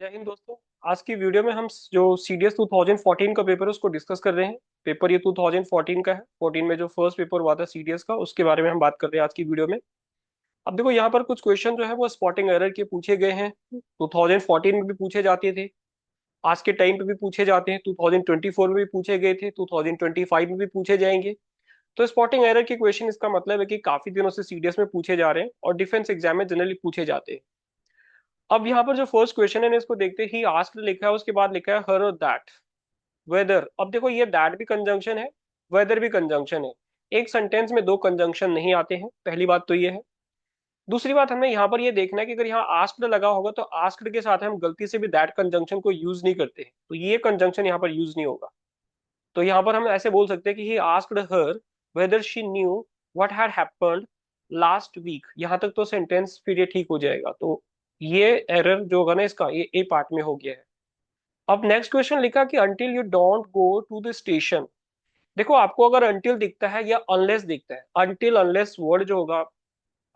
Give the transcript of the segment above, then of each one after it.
जय हिंद दोस्तों। आज की वीडियो में हम जो सीडीएस 2014 का पेपर है उसको डिस्कस कर रहे हैं। पेपर ये 2014 का है। 14 में जो फर्स्ट पेपर हुआ था सीडीएस का उसके बारे में हम बात कर रहे हैं आज की वीडियो में। अब देखो यहाँ पर कुछ क्वेश्चन जो है वो स्पॉटिंग एरर के पूछे गए हैं। 2014 में भी पूछे जाते थे, आज के टाइम पे भी पूछे जाते हैं, 2024 में भी पूछे गए थे, 2025 में भी पूछे जाएंगे। तो स्पॉटिंग एरर के क्वेश्चन, इसका मतलब है कि काफी दिनों से सीडीएस में पूछे जा रहे हैं और डिफेंस एग्जाम में जनरली पूछे जाते हैं। अब यहाँ पर जो फर्स्ट क्वेश्चन है इसको देखते ही आस्क्ड लिखा है, उसके बाद लिखा है हर और दैट वेदर। अब देखो ये दैट भी कंजंक्शन है, वेदर भी कंजंक्शन है। एक सेंटेंस में दो कंजंक्शन नहीं आते हैं, पहली बात तो ये है। दूसरी बात हमें यहाँ पर ये देखना है कि अगर यहाँ आस्क्ड लगा होगा तो आस्क्ड के साथ हम गलती से भी दैट कंजंक्शन को यूज नहीं करते हैं, तो ये कंजंक्शन यहाँ पर यूज नहीं होगा। तो यहाँ पर हम ऐसे बोल सकते हैं कि he asked her whether she knew what had happened last week. यहाँ तक तो सेंटेंस फिर ये ठीक हो जाएगा। तो ये एरर जो होगा ना इसका, ये ए पार्ट में हो गया है। अब नेक्स्ट क्वेश्चन लिखा कि until you don't go to the station. देखो आपको अगर अंटिल दिखता है या अनलेस दिखता है, अंटिल अनलेस वर्ड जो होगा,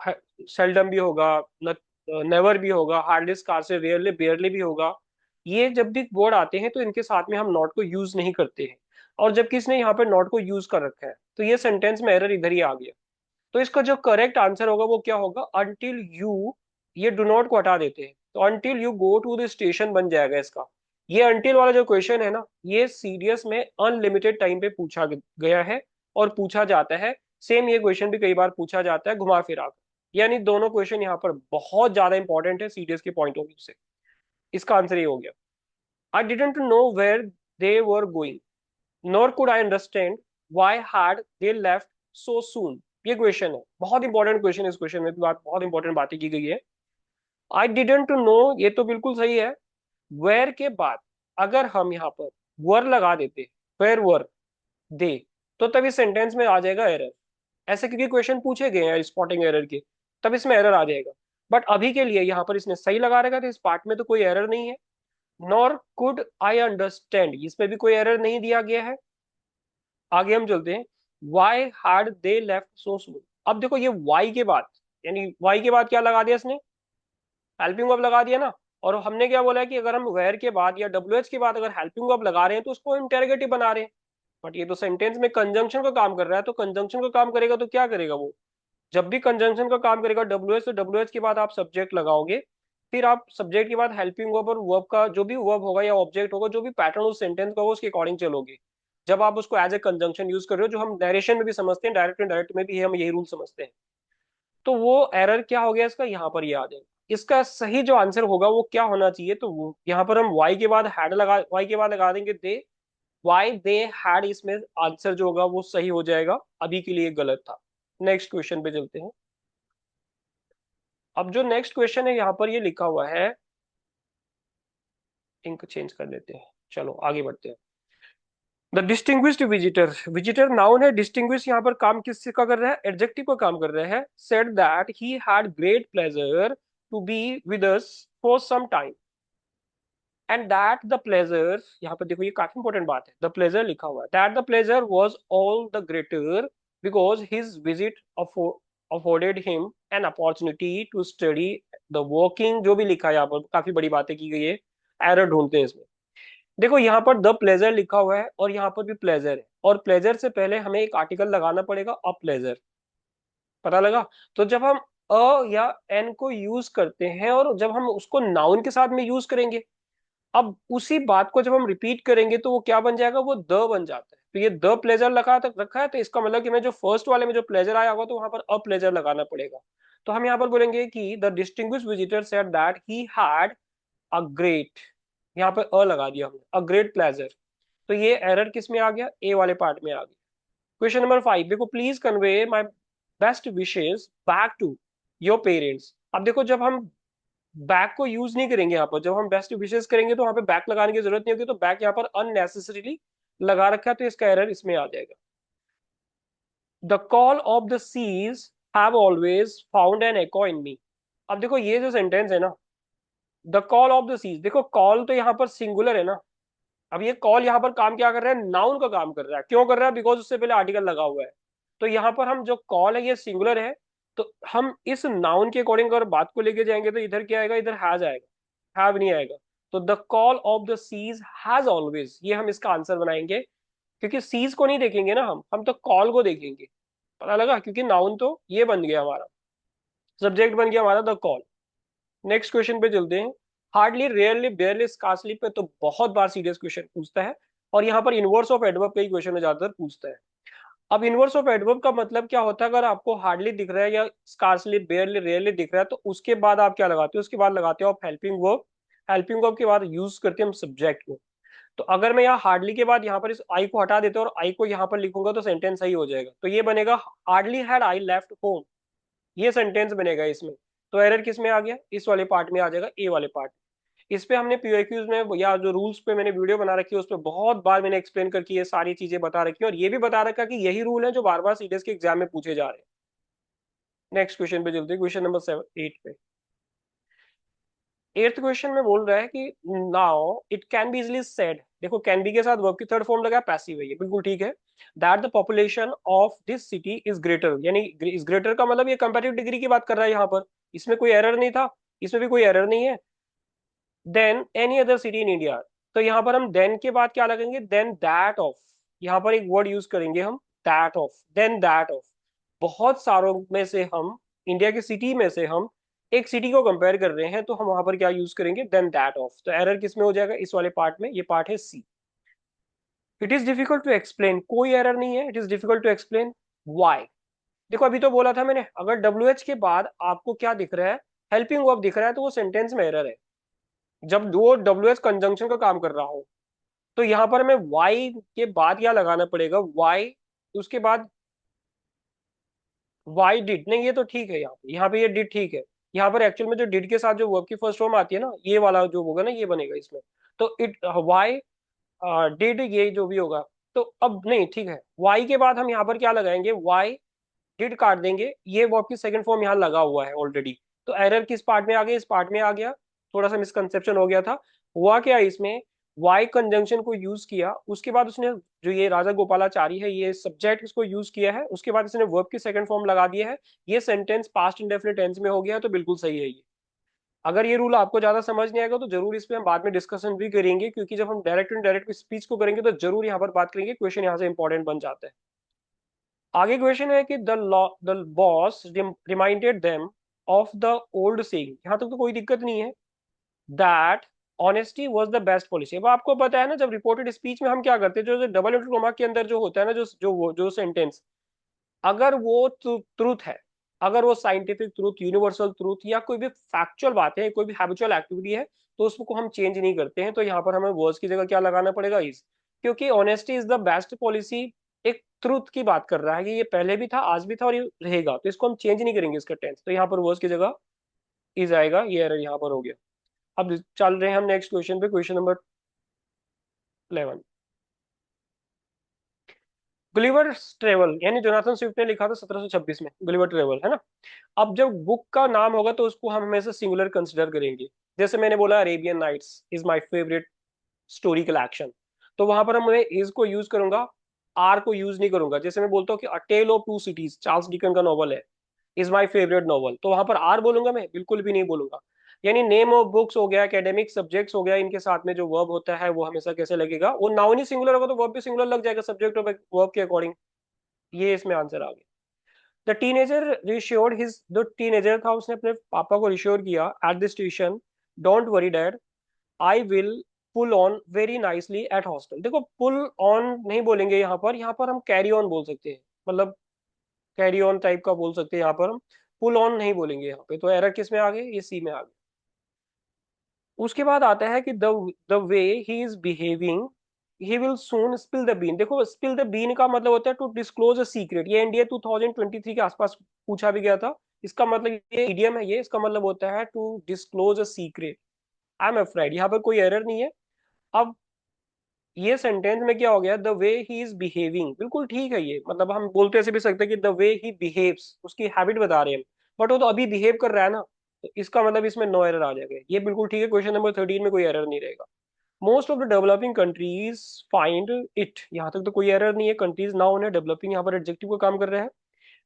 सेल्डम भी होगा, नेवर भी होगा, हार्डली स्कार्सली रेयरली बेयरली भी होगा। ये जब भी वर्ड आते हैं तो इनके साथ में हम नॉट को यूज नहीं करते हैं। और जबकि इसने यहाँ पे नॉट को यूज कर रखा है तो ये सेंटेंस में एरर इधर ही आ गया। तो इसका जो करेक्ट आंसर होगा वो क्या होगा, अंटिल यू। ये डू नॉट को हटा देते हैं तो until you go to the station बन जाएगा इसका। ये अंटिल वाला जो क्वेश्चन है ना, ये सीरियस में अनलिमिटेड टाइम पे पूछा गया है और पूछा जाता है। सेम ये क्वेश्चन भी कई बार पूछा जाता है घुमा फिरा कर। यानी दोनों क्वेश्चन यहाँ पर बहुत ज्यादा इंपॉर्टेंट है सीरियस के पॉइंट ऑफ व्यू से। इसका आंसर ये हो गया। I didn't know where they were going nor could I understand why had they left so soon. ये क्वेश्चन है, बहुत इंपॉर्टेंट क्वेश्चन है। इस क्वेश्चन में भी बात, बहुत इंपॉर्टेंट बातें की गई है। आई डिडंट नो, ये तो बिल्कुल सही है। वेयर के बाद अगर हम यहाँ पर वर लगा देते, वेयर वर दे, तो तब इस सेंटेंस में आ जाएगा एरर। ऐसे क्योंकि क्वेश्चन पूछे गए हैं स्पॉटिंग एरर के, तब इसमें एरर आ जाएगा। बट अभी के लिए यहाँ पर इसने सही लगा रखा, तो इस पार्ट में तो कोई एरर नहीं है। नॉर कुड आई अंडरस्टैंड, इसमें भी कोई एरर नहीं दिया गया है। आगे हम चलते हैं। Why had they left so soon. अब देखो ये वाई के बाद, यानी वाई के बाद क्या लगा दिया इसने, हेल्पिंग वर्ब लगा दिया ना। और हमने क्या बोला है कि अगर हम वेयर के बाद या डब्ल्यू एच के बाद अगर हेल्पिंग वर्ब लगा रहे हैं तो उसको इंटेरोगेटिव बना रहे हैं। बट ये तो सेंटेंस में कंजंक्शन का काम कर रहा है, तो कंजंक्शन का काम करेगा तो क्या करेगा वो, जब भी कंजंक्शन का काम करेगा डब्ल्यू एच, तो डब्ल्यू एच के बाद आप सब्जेक्ट लगाओगे। फिर आप सब्जेक्ट के बाद हेल्पिंग वर्ब और वर्ब का जो भी वर्ब होगा या ऑब्जेक्ट होगा, जो भी पैटर्न उस सेंटेंस का होगा उसके अकॉर्डिंग चलोगे। जब आप उसको एज ए कंजंक्शन यूज कर रहे हो, जो हम नरेशन में भी समझते हैं, डायरेक्ट एंड डायरेक्ट में भी हम यही रूल समझते हैं। तो वो एरर क्या हो गया इसका, यहाँ पर ये आ जाएगा। इसका सही जो आंसर होगा वो क्या होना चाहिए, तो वो यहाँ पर हम वाई के बाद हैड लगा, वाई के बाद लगा देंगे दे, वाई दे हैड, इसमें आंसर जो होगा वो सही हो जाएगा। अभी के लिए गलत था। नेक्स्ट क्वेश्चन पे चलते हैं। अब जो नेक्स्ट क्वेश्चन है यहाँ पर ये लिखा हुआ है, इंक चेंज कर देते हैं, चलो आगे बढ़ते हैं। The distinguished visitor, visitor noun है, डिस्टिंग्विश यहाँ पर काम किससे का कर रहा है, एडजेक्टिव का काम कर रहा है। Said that he had great pleasure to be with us for some time and that the pleasure, यहाँ पर देखो ये काफी इंपॉर्टेंट बात है, द प्लेजर लिखा हुआ है, that the pleasure was all the greater because his visit afforded him an opportunity to study the working. जो भी लिखा है यहाँ पर काफी बड़ी बातें की गई है, एरर ढूंढते हैं इसमें। देखो यहाँ पर द प्लेजर लिखा हुआ है और यहाँ पर भी प्लेजर है, और प्लेजर से पहले हमें एक आर्टिकल लगाना पड़ेगा, अ प्लेजर। पता लगा। तो जब हम अ या एन को यूज करते हैं और जब हम उसको नाउन के साथ में यूज करेंगे, अब उसी बात को जब हम रिपीट करेंगे तो वो क्या बन जाएगा, वो द बन जाता है। तो ये द प्लेजर लगा तक रखा है, तो इसका मतलब कि मैं जो फर्स्ट वाले में जो प्लेजर आया होगा तो वहां पर अ प्लेजर लगाना पड़ेगा। तो हम यहाँ पर बोलेंगे कि the distinguished visitor said that he had a great, यहाँ पर अ लगा दिया हमने, अ ग्रेट प्लेजर। तो ये एरर किस में आ गया, ए वाले पार्ट में आ गया। क्वेश्चन नंबर 5 देखो, please convey my best wishes back to your parents. अब देखो जब हम बैक को यूज नहीं करेंगे यहाँ पर, जब हम बेस्ट विशेष करेंगे तो वहां पे बैक लगाने की जरूरत नहीं होगी, तो बैक यहाँ पर अननेसेसरीली लगा रखा है, तो इसका एरर इसमें आ जाएगा। The call of the seas have always found an echo in me. अब देखो ये जो सेंटेंस है ना, the call of the seas, देखो कॉल तो यहाँ पर सिंगुलर है ना। अब ये कॉल यहाँ पर काम क्या कर रहा है, नाउन का काम कर रहा है। क्यों कर रहा है, बिकॉज उससे पहले आर्टिकल लगा हुआ है। तो यहाँ पर हम जो कॉल है ये सिंगुलर है, तो हम इस नाउन के अकॉर्डिंग अगर बात को लेके जाएंगे तो इधर क्या आएगा, इधर हैज आएगा, हैव नहीं आएगा। तो the call of the seas has always, ये हम इसका आंसर बनाएंगे, क्योंकि सीज को नहीं देखेंगे ना हम तो कॉल को देखेंगे। पता लगा, क्योंकि नाउन तो ये बन गया हमारा, सब्जेक्ट बन गया हमारा द कॉल। नेक्स्ट क्वेश्चन पे चलते हैं। हार्डली, रेयरली, बेयरली, स्कार्सली पे तो बहुत बार सीरियस क्वेश्चन पूछता है, और यहाँ पर इनवर्स ऑफ एडवर्ब का ही क्वेश्चन में ज्यादातर पूछता है। अब इनवर्स ऑफ एडवर्ब का मतलब क्या होता है? अगर आपको हार्डली दिख रहा है या स्कार्सली, बेयरली, रेयरली दिख रहा है, तो उसके बाद आप क्या लगाते हो? उसके बाद लगाते हो आप हेल्पिंग वर्ब। हेल्पिंग वर्ब के बाद यूज करते हैं हम सब्जेक्ट को। तो अगर मैं यहाँ हार्डली के बाद यहाँ पर इस आई को हटा देता हूँ और आई को यहाँ पर लिखूंगा तो सेंटेंस सही हो जाएगा। तो ये बनेगा hardly had I left home, ये सेंटेंस बनेगा इसमें। तो एरर किस में आ गया? इस वाले पार्ट में आ जाएगा, ए वाले पार्ट। इस पे हमने पीओक्यूज में या जो रूल्स पे मैंने वीडियो बना रखी है उस पे बहुत बार मैंने एक्सप्लेन करके ये सारी चीजें बता रखी है, और ये भी बता रखा कि यही रूल है जो बार बार सीडीएस के एग्जाम में पूछे जा रहे हैं। नेक्स्ट क्वेश्चन पे चलते हैं, क्वेश्चन नंबर 8 पे। एट्थ क्वेश्चन में बोल रहा है कि now it can be easily said, देखो कैन बी के साथ वर्ब की थर्ड फॉर्म लगा, पैसिव है ये, बिल्कुल ठीक है। That the population of this city is greater, यानी इज ग्रेटर का मतलब ये कंपैरेटिव डिग्री की बात कर रहा है यहाँ पर। इसमें कोई एरर नहीं था, इसमें भी कोई एरर नहीं है। Then any other city in India, तो यहाँ पर हम देन के बाद क्या लगेंगे? देन दैट ऑफ, यहाँ पर एक वर्ड यूज करेंगे हम, that of, then that of. बहुत सारों में से हम, इंडिया की सिटी में से हम एक सिटी को कंपेयर कर रहे हैं, तो हम वहां पर क्या यूज करेंगे? Then that of. तो एरर किस में हो जाएगा? इस वाले पार्ट में, ये पार्ट है C. It is difficult to explain, कोई एरर नहीं है। It is difficult to explain why. देखो अभी तो बोला था मैंने, अगर डब्ल्यू एच के बाद आपको क्या दिख रहा है? हेल्पिंग वर्ब दिख रहा है, तो वो सेंटेंस में एरर है। जब वो डब्ल्यू एच कंजंक्शन का काम कर रहा हो, तो यहाँ पर हमें वाई के बाद क्या लगाना पड़ेगा? वाई, उसके बाद वाई डिड, नहीं ये तो ठीक है, यहाँ पे ये डिड ठीक है। यहाँ पर एक्चुअल में जो डिड के साथ जो वर्ब की फर्स्ट फॉर्म आती है ना, ये वाला जो होगा ना, ये बनेगा इसमें। तो इट, वाई डिड, ये जो भी होगा। तो अब नहीं, ठीक है, वाई के बाद हम यहाँ पर क्या लगाएंगे? वाई डिड काट देंगे, ये वर्ब की सेकंड फॉर्म यहाँ लगा हुआ है ऑलरेडी। तो एरर किस पार्ट में आ गया? इस पार्ट में आ गया। थोड़ा सा मिसकंसेप्शन हो गया था। हुआ क्या इसमें? वाई कंजंक्शन को यूज किया, उसके बाद उसने, जो ये राजा गोपालाचारी है, ये सब्जेक्ट इसको यूज किया है, उसके बाद इसने वर्ब की सेकंड फॉर्म लगा दिया है। ये सेंटेंस पास्ट इंडेफिनिट टेंस में हो गया, तो बिल्कुल सही है ये। अगर ये रूल आपको ज्यादा समझ नहीं आएगा तो जरूर इस पे हम बाद में डिस्कशन भी करेंगे, क्योंकि जब हम डायरेक्ट इनडायरेक्ट स्पीच को करेंगे तो जरूर यहाँ पर बात करेंगे, क्वेश्चन यहाँ से इंपॉर्टेंट बन जाता है। आगे क्वेश्चन है कि the boss reminded them of the old saying, यहाँ तक तो कोई दिक्कत नहीं है। That honesty was the best policy. अब आपको पता है ना, जब रिपोर्टेड स्पीच में हम क्या करते हैं, जो डबल इंटू कॉमा के अंदर जो होता है ना, जो सेंटेंस, अगर वो ट्रूथ है, अगर वो साइंटिफिक ट्रूथ, यूनिवर्सल ट्रूथ, या कोई भी फैक्चुअल बात है, कोई भी हैबिचुअल एक्टिविटी है, तो उसको हम चेंज नहीं करते हैं। तो यहाँ पर हमें वर्ड्स की जगह क्या लगाना पड़ेगा? इज, क्योंकि honesty is the best policy एक ट्रूथ की बात कर रहा है कि ये पहले भी था, आज भी था, और ये रहेगा, तो इसको हम चेंज नहीं करेंगे इसका टेंस। तो यहाँ पर वर्ड्स की जगह इज आएगा, ये एरर यहाँ पर हो गया। अब चल रहे हैं हम नेक्स्ट क्वेश्चन पे, क्वेश्चन नंबर 11। गुलिवर ट्रेवल, यानी जोनाथन स्विफ्ट ने लिखा था 1726 में, गुलिवर ट्रेवल, है ना। अब जब बुक का नाम होगा तो उसको हम हमेशा सिंगुलर कंसिडर करेंगे। जैसे मैंने बोला Arabian Nights is my favourite story collection, तो वहां पर हम इज को यूज करूंगा, आर को यूज नहीं करूंगा। जैसे मैं बोलता हूँ कि a tale of two cities, Charles Dickens का नॉवल है, इज माय फेवरेट नॉवल, तो वहां पर आर बोलूंगा मैं? बिल्कुल भी नहीं बोलूंगा। यानी नेम ऑफ बुक्स हो गया, एकेडमिक सब्जेक्ट्स हो गया, इनके साथ में जो वर्ब होता है वो हमेशा कैसे लगेगा? वो नाउन ही सिंगुलर होगा तो वर्ब भी सिंगुलर लग जाएगा, सब्जेक्ट और वर्ब के अकॉर्डिंग। ये इसमें आंसर आ गया। द टीनेजर रिश्योर्ड हिज, जो टीनेजर था उसने अपने पापा को रिश्योर किया at the station, don't worry dad, I will pull on very nicely at hostel. देखो पुल ऑन नहीं बोलेंगे यहाँ पर, यहाँ पर हम कैरी ऑन बोल सकते हैं, मतलब कैरी ऑन टाइप का बोल सकते हैं यहाँ पर हम, पुल ऑन नहीं बोलेंगे यहाँ पे। तो एरर किस में आ गए? ये सी में आ गए। उसके बाद आता है कि the way he is behaving, he will soon spill the bean. देखो स्पिल द बीन का मतलब होता है टू डिस्क्लोज अ सीक्रेट, ये इंडिया 2023 के आसपास पूछा भी गया था। इसका मतलब, ये इडियम है ये, इसका मतलब होता है to disclose a secret. I am afraid, यहाँ पर कोई एरर नहीं है। अब ये सेंटेंस में क्या हो गया? The way he is behaving, बिल्कुल ठीक है ये, मतलब हम बोलते ऐसे भी सकते हैं कि द वे ही बिहेव्स, उसकी हैबिट बता रहे हैं हम, बट वो तो अभी बिहेव कर रहा है ना, तो इसका मतलब इसमें नो एरर आ जाएगा, ये बिल्कुल ठीक है। क्वेश्चन नंबर 13 में कोई एरर नहीं रहेगा। Most of the developing countries find it, यहाँ तक तो कोई एरर नहीं है। कंट्रीज नाउन है, डेवलपिंग यहाँ पर एडजेक्टिव का काम कर रहा है।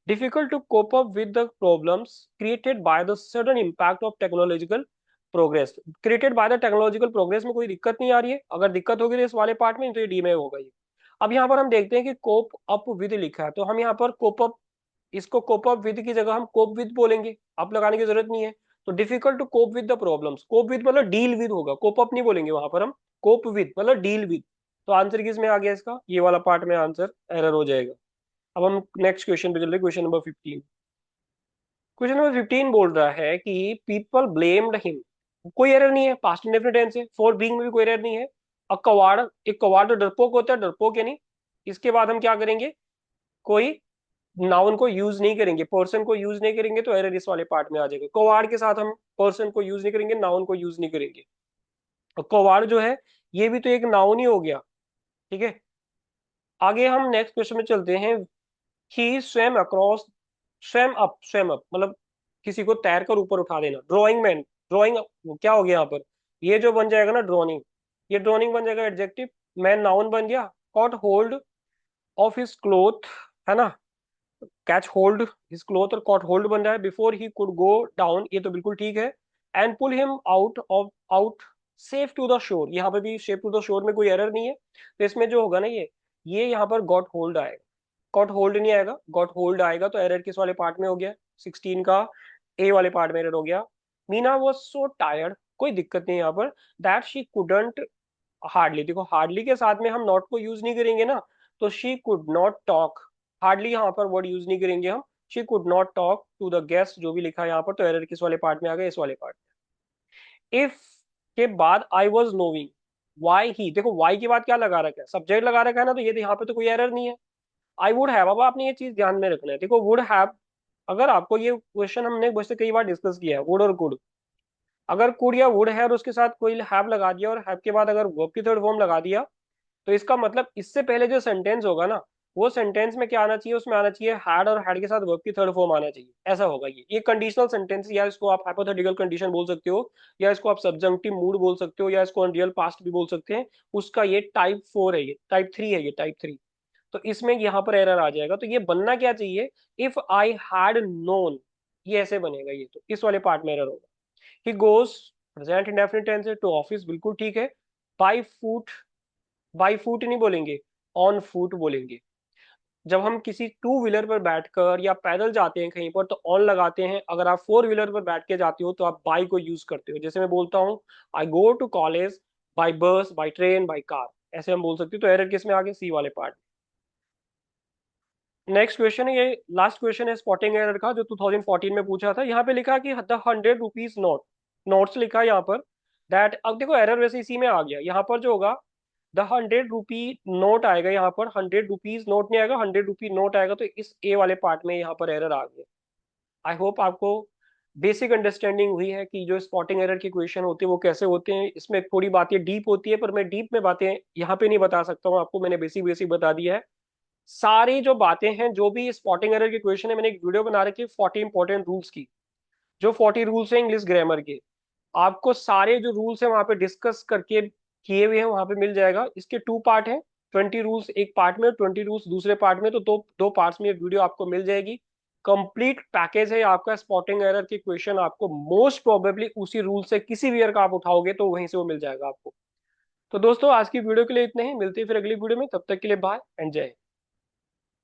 Difficult to cope up with the problems created by the sudden impact of technological progress, created by the technological progress में कोई दिक्कत नहीं आ रही है। अगर दिक्कत होगी तो इस वाले पार्ट में, तो ये डी में होगा ये। अब यहाँ पर हम देखते हैं कि कोप अप विद लिखा है, तो हम यहाँ पर कोप अप, इसको कोप अप विद की जगह हम कोप विद बोलेंगे, अप लगाने की जरूरत नहीं है। तो difficult to cope with the problems, cope with मतलब डील विद होगा, कोप अप नहीं बोलेंगे वहां पर हम, कोप विद मतलब डील विद। तो आंसर किस में आ गया इसका, ये वाला पार्ट में आंसर एरर हो जाएगा। अब हम नेक्स्ट क्वेश्चन पे चल रहे, क्वेश्चन नंबर 15। क्वेश्चन नंबर 15 बोल रहा है कि पीपल ब्लेम्ड हिम, कोई एरर नहीं है, पास्ट इंडेफिनिट टेंस है, फॉर बीइंग में भी कोई एरर नहीं है। अ कवार्ड, एक कवार्ड तो डरपोक होता है, डरपोक यानी। इसके बाद हम क्या करेंगे, कोई नाउन को यूज नहीं करेंगे, पर्सन को यूज नहीं करेंगे, तो एरर इस वाले पार्ट में आ जाएगा। कवार्ड के साथ हम पर्सन को यूज नहीं करेंगे, नाउन को यूज नहीं करेंगे। और कवार्ड जो है ये भी तो एक नाउन ही हो गया, ठीक है। आगे हम नेक्स्ट क्वेश्चन में चलते हैं। ही स्वेम अक्रॉस, स्वेम अप मतलब किसी को तैर कर ऊपर उठा देना। ड्रॉइंग मैन, ड्रॉइंग क्या हो गया यहाँ पर, ये जो बन जाएगा ना ड्रॉइंग, ये ड्रॉइंग बन जाएगा एडजेक्टिव, मैन नाउन बन गया। Caught hold of his cloth, है ना, कैच होल्ड हिज क्लोथ और कॉट होल्ड बन रहा है। Before he could go down, ये तो बिल्कुल ठीक है। And pull him out of out safe to the shore, यहाँ पे भी सेफ टू द शोर में कोई एरर नहीं है। तो इसमें जो होगा ना ये यहाँ पर गॉट होल्ड आएगा, गॉट होल्ड नहीं आएगा, गॉट होल्ड आएगा। तो एरर किस वाले पार्ट में हो गया, 16 का ए वाले पार्ट में एरर हो गया। मीना वॉज सो टायर्ड, कोई दिक्कत नहीं यहाँ पर, दैट शी कुडंट हार्डली, देखो हार्डली के साथ में हम नॉट को यूज नहीं करेंगे ना, तो she could not talk, hardly यहाँ पर वर्ड यूज नहीं करेंगे हम। She could not talk to the guest, जो भी लिखा है यहाँ पर, तो एरर किस वाले पार्ट में आ गया, इस वाले पार्ट में। इफ के बाद I was knowing why he, देखो वाई के बाद क्या लगा रखा है, सब्जेक्ट लगा रखा है ना, तो ये यहाँ पे तो कोई एरर नहीं है। आई वुड हैव, अब आपने ये चीज ध्यान में रखना है, देखो वुड हैव, अगर आपको ये क्वेश्चन हमने वैसे कई बार डिस्कस किया है, वुड और कुड, अगर कुड या वुड है और उसके साथ कोई हैव लगा दिया और हैव के बाद अगर वर्ब की थर्ड फॉर्म लगा दिया, तो इसका मतलब इससे पहले जो सेंटेंस होगा ना, वो सेंटेंस में क्या आना चाहिए, उसमें आना चाहिए हैड, और हैड के साथ वर्ब की थर्ड फॉर्म आना चाहिए, ऐसा होगा ये कंडीशनल सेंटेंस, या इसको आप हाइपोथेटिकल कंडीशन बोल सकते हो, या इसको आप सब्जंक्टिव मूड बोल सकते हो, या इसको अनरियल पास्ट भी बोल सकते हैं। उसका ये टाइप 4 है, ये टाइप 3 है, ये टाइप 3। तो इसमें यहाँ पर एरर आ जाएगा, तो ये बनना क्या चाहिए, इफ आई हैड नोन, ये ऐसे बनेगा, ये तो इस वाले पार्ट में एरर होगा। He goes, present indefinite tense है, टू ऑफिस, बिल्कुल ठीक है। बाई फूट, बाई फूट नहीं बोलेंगे, ऑन फूट बोलेंगे। जब हम किसी टू व्हीलर पर बैठकर या पैदल जाते हैं कहीं पर, तो ऑन लगाते हैं। अगर आप फोर व्हीलर पर बैठ के जाते हो तो आप बाई को यूज करते हो, जैसे मैं बोलता हूँ I go to college by bus, by train, by car, ऐसे हम बोल सकते हो। तो एरर किस में आ गया, सी वाले पार्ट। नेक्स्ट क्वेश्चन है, ये लास्ट क्वेश्चन है स्पॉटिंग एरर का, जो 2014 में पूछा था। यहाँ पे लिखा कि द 100 रुपीज नोट, नोट्स लिखा है यहाँ पर, दैट, अब देखो एरर वैसे इसी में आ गया। यहाँ पर जो होगा द 100 रुपी नोट आएगा, यहाँ पर 100 रुपीज नोट नहीं आएगा, 100 रुपी नोट आएगा, तो इस ए वाले पार्ट में यहाँ पर एरर आ गया। आई होप आपको बेसिक अंडरस्टैंडिंग हुई है कि जो स्पॉटिंग एरर के क्वेश्चन होते हैं वो कैसे होते हैं। इसमें थोड़ी बातें डीप होती है, पर मैं डीप में बातें यहाँ पे नहीं बता सकता हूँ आपको, मैंने बेसिक बेसिक बता दिया है। सारी जो बातें हैं, जो भी स्पॉटिंग एरर के क्वेश्चन है, मैंने एक वीडियो बना रखी है 40 इंपॉर्टेंट रूल्स की, जो 40 रूल्स हैं इंग्लिश ग्रामर के। आपको सारे जो रूल्स हैं वहां पे डिस्कस करके किए हुए हैं, वहां पे मिल जाएगा। इसके 2 पार्ट हैं, 20 रूल्स एक पार्ट में और 20 रूल्स दूसरे पार्ट में, तो दो दो पार्ट्स में ये वीडियो आपको मिल जाएगी। कंप्लीट पैकेज है आपका स्पॉटिंग एरर के क्वेश्चन, आपको मोस्ट प्रोबेबली उसी रूल से किसी भी ईयर का आप उठाओगे तो वहीं से वो मिल जाएगा आपको। तो दोस्तों आज की वीडियो के लिए इतने ही, मिलते हैं फिर अगली वीडियो में, तब तक के लिए बाय एंड जय।